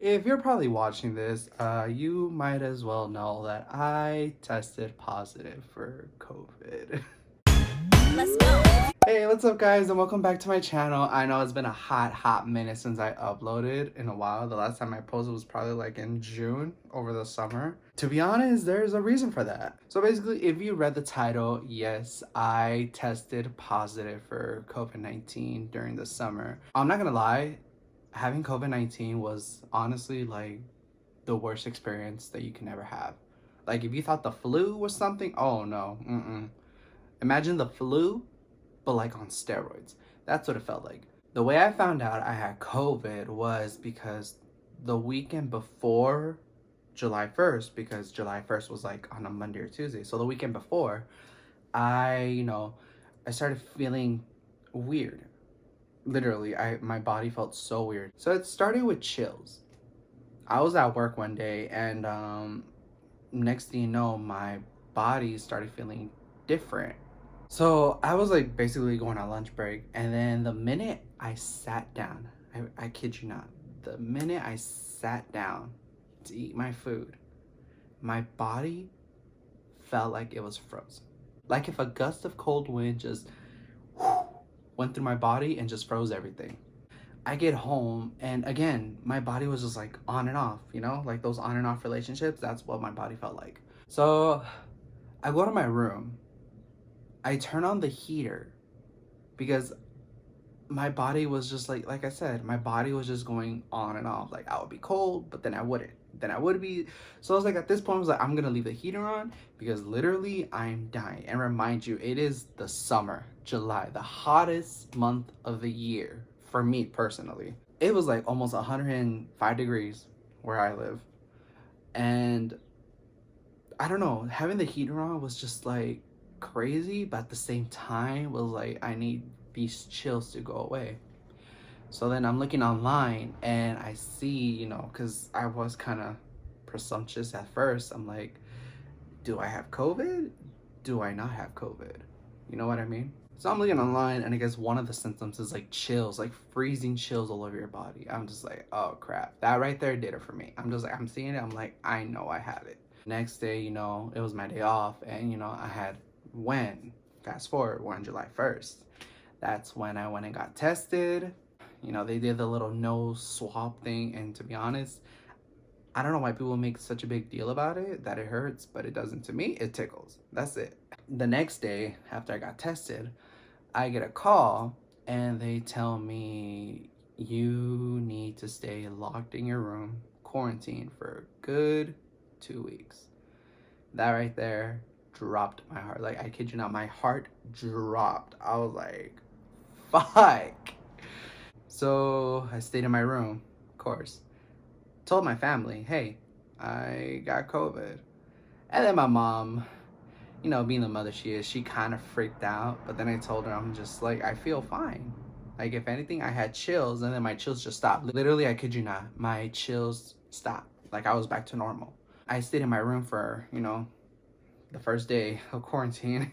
If you're probably watching this, you might as well know that I tested positive for COVID. Let's go. Hey, what's up, guys, and welcome back to my channel. I know it's been a hot minute since I uploaded in a while. The last time I posted was probably like in June over the summer. To be honest, there's a reason for that. So basically, if you read the title, yes, I tested positive for COVID-19 during the summer. I'm not gonna lie, having COVID-19 was honestly like the worst experience that you can ever have. Like if you thought the flu was something, oh no, imagine the flu, but like on steroids. That's what it felt like. The way I found out I had COVID was because the weekend before July 1st, because July 1st was like on a Monday or Tuesday. So the weekend before, I started feeling weird. Literally, my body felt so weird. So it started with chills. I was at work one day and next thing you know, my body started feeling different. So I was like basically going on lunch break, and then the minute I sat down, I kid you not, the minute I sat down to eat my food, my body felt like it was frozen. Like if a gust of cold wind just went through my body and just froze everything. I get home and again, my body was just like on and off, like those on and off relationships. That's what my body felt like. So I go to my room. I turn on the heater because my body was just like I said, my body was just going on and off. Like I would be cold, but then I wouldn't. Then I would be. So I was like, at this point, I was like, I'm gonna leave the heater on because literally I'm dying. And remind you, it is the summer, July, the hottest month of the year for me personally. It was like almost 105 degrees where I live. And I don't know, having the heater on was just like crazy, but at the same time was like, I need these chills to go away. So then I'm looking online and I see, because I was kind of presumptuous at first. I'm like, do I have COVID? Do I not have COVID? You know what I mean? So I'm looking online and I guess one of the symptoms is like chills, like freezing chills all over your body. I'm just like, oh crap. That right there did it for me. I'm just like, I'm seeing it. I'm like, I know I have it. Next day, it was my day off and, I had fast forward, when July 1st. That's when I went and got tested. They did the little nose swab thing, and to be honest, I don't know why people make such a big deal about it, that it hurts, but it doesn't to me. It tickles. That's it. The next day, after I got tested, I get a call and they tell me you need to stay locked in your room, quarantined for a good 2 weeks. That right there dropped my heart. Like, I kid you not, my heart dropped. I was like, fuck. So I stayed in my room, of course. Told my family, hey, I got COVID. And then my mom, being the mother she is, she kind of freaked out. But then I told her, I'm just like, I feel fine. Like, if anything, I had chills and then my chills just stopped. Literally, I kid you not, my chills stopped. Like, I was back to normal. I stayed in my room for, the first day of quarantine.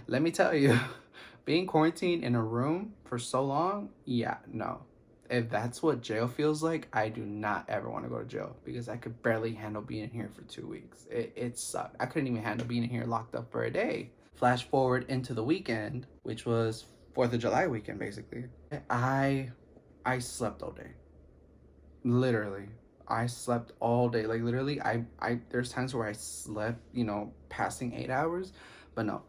Let me tell you, being quarantined in a room for so long, yeah, no. If that's what jail feels like, I do not ever want to go to jail because I could barely handle being in here for 2 weeks. It sucked. I couldn't even handle being in here locked up for a day. Flash forward into the weekend, which was 4th of July weekend, basically. I slept all day. Literally. I slept all day. Like literally, I there's times where I slept, passing 8 hours, but no.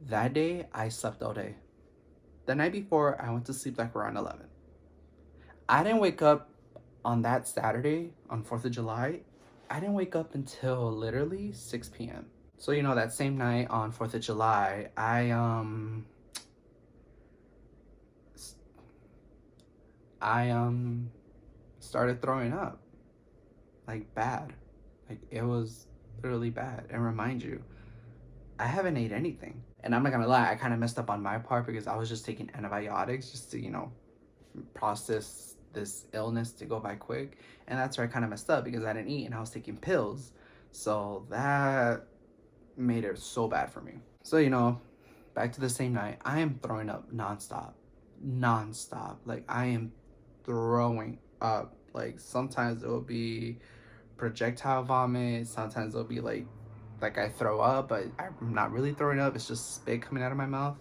That day, I slept all day. The night before, I went to sleep like around 11. I didn't wake up on that Saturday, on 4th of July. I didn't wake up until literally 6 p.m. So, that same night on 4th of July, I started throwing up. Like bad. Like it was literally bad. And remind you, I haven't ate anything. And I'm not gonna lie, I kind of messed up on my part because I was just taking antibiotics just to, process this illness to go by quick. And that's where I kind of messed up because I didn't eat and I was taking pills. So that made it so bad for me. So, back to the same night, I am throwing up nonstop. Nonstop. Like I am throwing up Like sometimes it will be projectile vomit. Sometimes it'll be like I throw up, but I'm not really throwing up. It's just spit coming out of my mouth.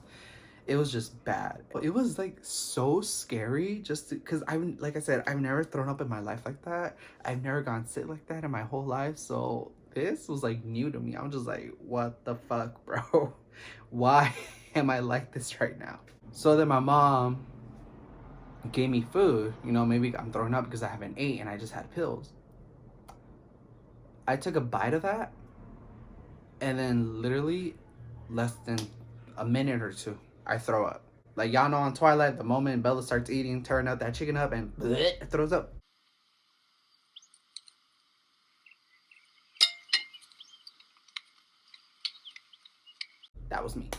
It was just bad. It was like so scary just because I'm like I said, I've never thrown up in my life like that. I've never gone sick like that in my whole life. So this was like new to me. I'm just like, what the fuck, bro? Why am I like this right now? So then my mom gave me food. You know, maybe I'm throwing up because I haven't ate and I just had pills. I took a bite of that, and then literally less than a minute or two, I throw up. Like y'all know on Twilight, the moment Bella starts eating, tearing out that chicken up, and bleh, it throws up. That was me.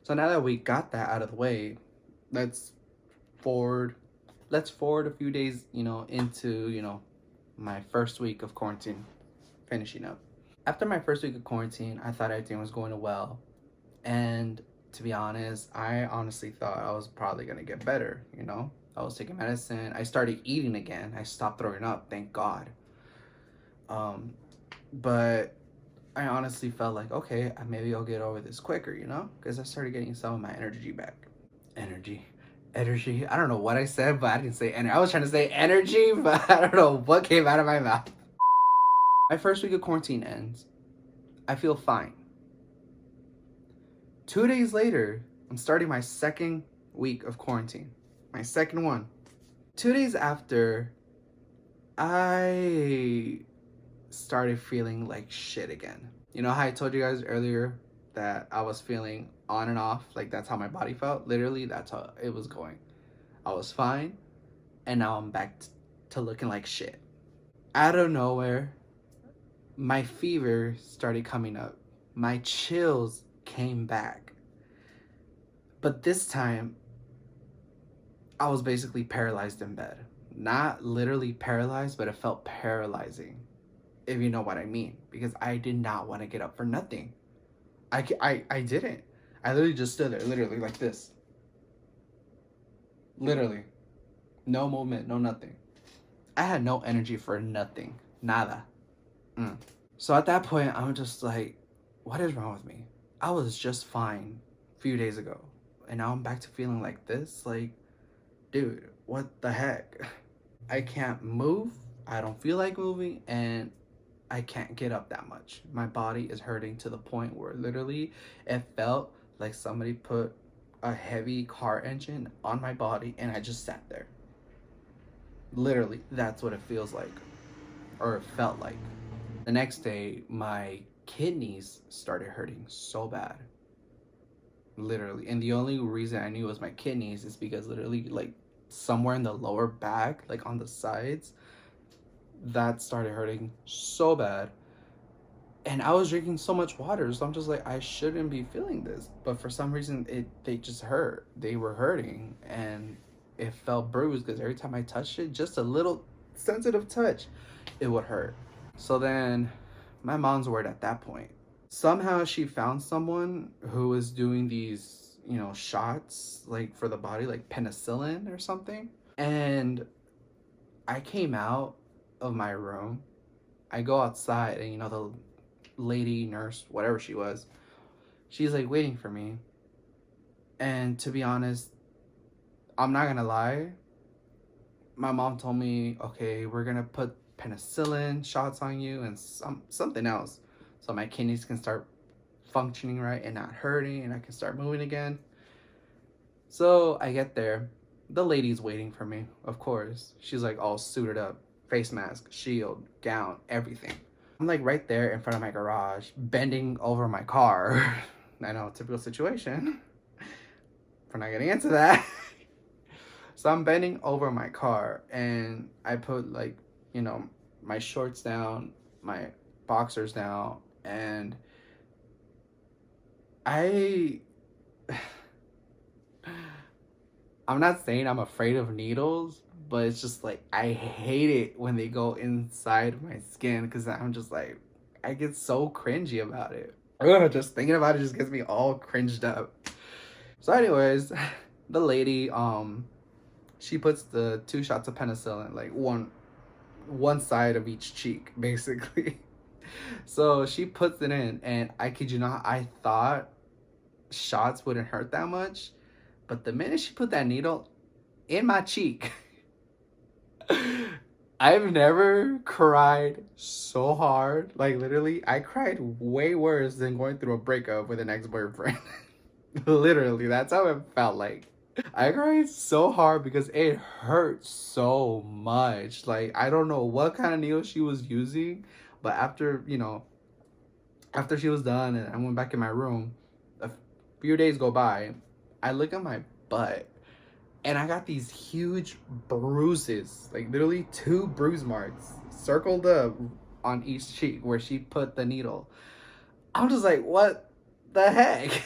So now that we got that out of the way, let's forward let's forward a few days, into, my first week of quarantine, finishing up. After my first week of quarantine, I thought everything was going well. And to be honest, I honestly thought I was probably gonna get better, I was taking medicine. I started eating again. I stopped throwing up, thank God. But I honestly felt like, okay, maybe I'll get over this quicker, because I started getting some of my energy back. Energy. I don't know what I said, but I didn't say energy. I was trying to say energy, but I don't know what came out of my mouth. My first week of quarantine ends. I feel fine. 2 days later, I'm starting my second week of quarantine. My second one. 2 days after, I started feeling like shit again. You know how I told you guys earlier that I was feeling on and off? Like that's how my body felt? Literally, that's how it was going. I was fine, and now I'm back to looking like shit. Out of nowhere, my fever started coming up. My chills came back. But this time, I was basically paralyzed in bed. Not literally paralyzed, but it felt paralyzing, if you know what I mean. Because I did not want to get up for nothing. I didn't. I literally just stood there, literally like this. Literally. No movement, no nothing. I had no energy for nothing. Nada. So at that point, I'm just like, what is wrong with me? I was just fine a few days ago. And now I'm back to feeling like this. Like, dude, what the heck? I can't move. I don't feel like moving. And I can't get up that much. My body is hurting to the point where literally it felt like somebody put a heavy car engine on my body and I just sat there. Literally, that's what it feels like, or it felt like. The next day, my kidneys started hurting so bad. Literally. And the only reason I knew it was my kidneys is because literally, like, somewhere in the lower back, like on the sides, that started hurting so bad. And I was drinking so much water, so I'm just like, I shouldn't be feeling this. But for some reason, they just hurt. They were hurting, and it felt bruised because every time I touched it, just a little sensitive touch, it would hurt. So then my mom's worried at that point. Somehow she found someone who was doing these, shots like for the body, like penicillin or something. And I came out of my room. I go outside, and the lady nurse, whatever she was, she's like waiting for me. And to be honest, I'm not gonna lie, my mom told me, okay, we're gonna put penicillin shots on you and something else so my kidneys can start functioning right and not hurting and I can start moving again. So I get there, the lady's waiting for me, of course. She's like all suited up, face mask, shield, gown, everything. I'm like right there in front of my garage, bending over my car. I know, typical situation. We're not getting into that. So I'm bending over my car and I put like, my shorts down, my boxers down, and I'm not saying I'm afraid of needles, but it's just like, I hate it when they go inside my skin because I'm just like, I get so cringy about it. Just thinking about it just gets me all cringed up. So anyways, the lady, she puts the 2 shots of penicillin, like one one side of each cheek, basically. So she puts it in, and I kid you not, I thought shots wouldn't hurt that much, but the minute she put that needle in my cheek, I've never cried so hard. Like, literally, I cried way worse than going through a breakup with an ex-boyfriend. Literally, that's how it felt like. I cried so hard because it hurt so much. Like, I don't know what kind of needle she was using, but after she was done and I went back in my room, a few days go by, I look at my butt and I got these huge bruises, like literally 2 bruise marks circled up on each cheek where she put the needle. I'm just like, what the heck?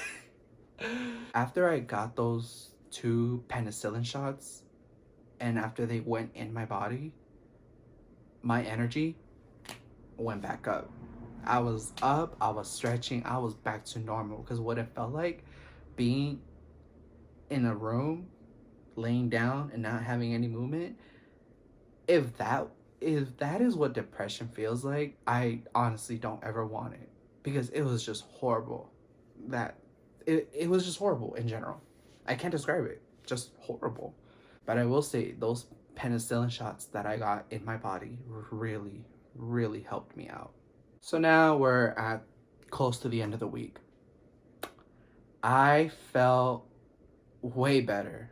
After I got those 2 penicillin shots and after they went in my body, my energy went back up. I was up, I was stretching, I was back to normal because what it felt like being in a room, laying down and not having any movement, if that is what depression feels like, I honestly don't ever want it because it was just horrible. That it was just horrible in general. I can't describe it. Just horrible. But I will say those penicillin shots that I got in my body really, really helped me out. So now we're at close to the end of the week. I felt way better.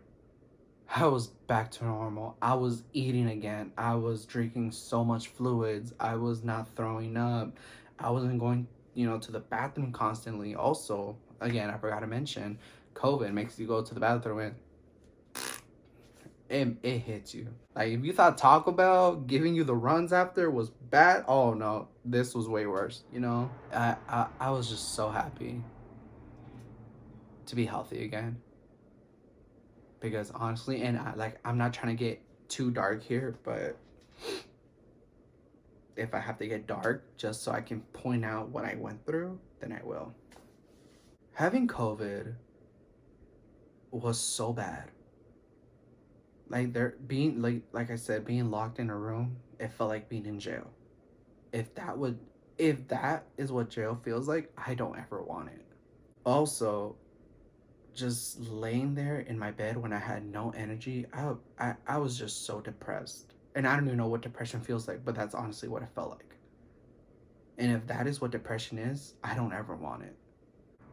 I was back to normal. I was eating again. I was drinking so much fluids. I was not throwing up. I wasn't going, to the bathroom constantly. Also, again, I forgot to mention, COVID makes you go to the bathroom and it hits you. Like, if you thought Taco Bell giving you the runs after was bad, oh no, this was way worse, I was just so happy to be healthy again. Because honestly, and I'm not trying to get too dark here, but if I have to get dark just so I can point out what I went through, then I will. Having COVID was so bad. Like, being like I said, being locked in a room, it felt like being in jail. If that is what jail feels like, I don't ever want it. Also, just laying there in my bed when I had no energy, I was just so depressed. And I don't even know what depression feels like, but that's honestly what it felt like. And if that is what depression is, I don't ever want it.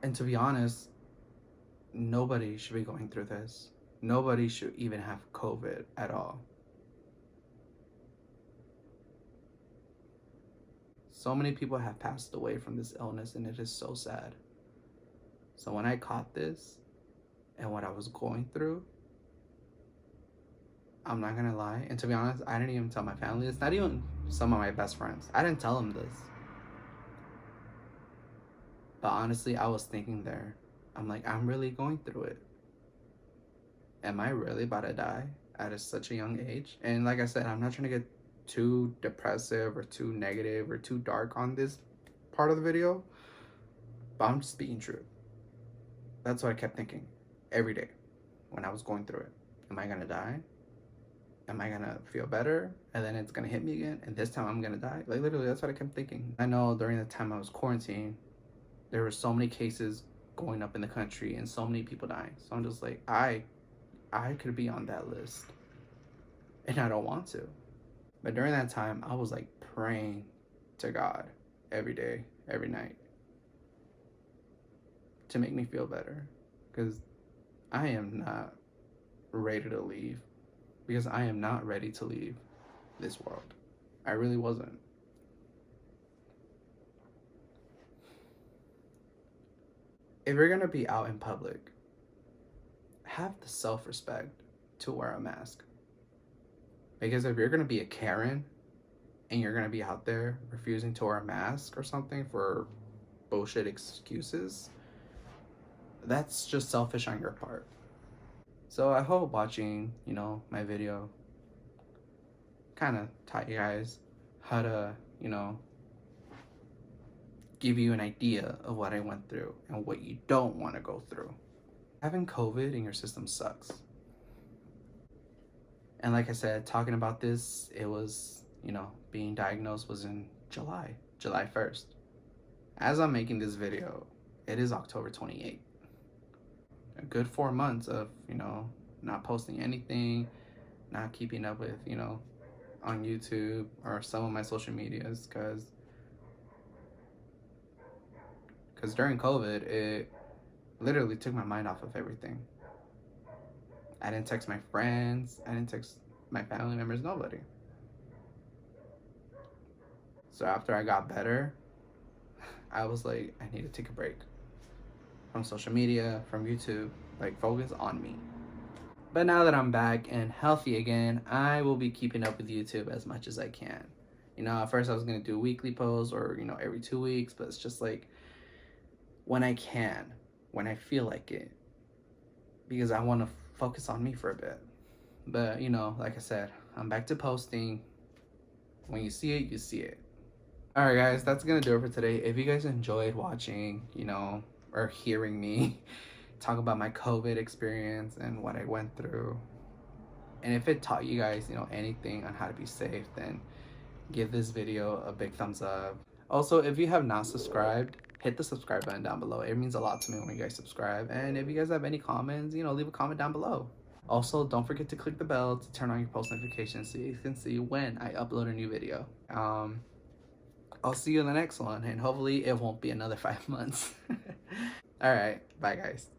And to be honest, nobody should be going through this. Nobody should even have COVID at all. So many people have passed away from this illness, and it is so sad. So when I caught this and what I was going through, I'm not gonna lie. And to be honest, I didn't even tell my family. It's not even some of my best friends. I didn't tell them this. But honestly, I was thinking there. I'm like, I'm really going through it. Am I really about to die at such a young age? And like I said, I'm not trying to get too depressive or too negative or too dark on this part of the video, but I'm just speaking truth. That's what I kept thinking every day when I was going through it. Am I gonna die? Am I gonna feel better? And then it's gonna hit me again, and this time I'm gonna die? Like, literally, that's what I kept thinking. I know during the time I was quarantined, there were so many cases going up in the country and so many people dying. So I'm just like, I could be on that list, and I don't want to. But during that time, I was like praying to God every day, every night, to make me feel better, because I am not ready to leave, because I am not ready to leave this world. I really wasn't. If you're gonna be out in public, have the self-respect to wear a mask. Because if you're gonna be a Karen and you're gonna be out there refusing to wear a mask or something for bullshit excuses, that's just selfish on your part. So I hope watching, my video kind of taught you guys how to, give you an idea of what I went through and what you don't want to go through. Having COVID in your system sucks. And like I said, talking about this, it was, being diagnosed was in July 1st. As I'm making this video, it is October 28th. A good 4 months of, not posting anything, not keeping up with, on YouTube or some of my social medias, because during COVID, it literally took my mind off of everything. I didn't text my friends, I didn't text my family members, nobody. So after I got better, I was like, I need to take a break from social media, from YouTube, like focus on me. But now that I'm back and healthy again, I will be keeping up with YouTube as much as I can. At first I was gonna do weekly posts or, every 2 weeks, but it's just like when I can, when I feel like it, because I want to focus on me for a bit. But, like I said, I'm back to posting. When you see it, you see it. All right, guys, that's gonna do it for today. If you guys enjoyed watching, or hearing me talk about my COVID experience and what I went through, and if it taught you guys, anything on how to be safe, then give this video a big thumbs up. Also, if you have not subscribed, hit the subscribe button down below. It means a lot to me when you guys subscribe. And if you guys have any comments, leave a comment down below. Also, don't forget to click the bell to turn on your post notifications so you can see when I upload a new video. I'll see you in the next one, and hopefully it won't be another 5 months. All right, bye guys.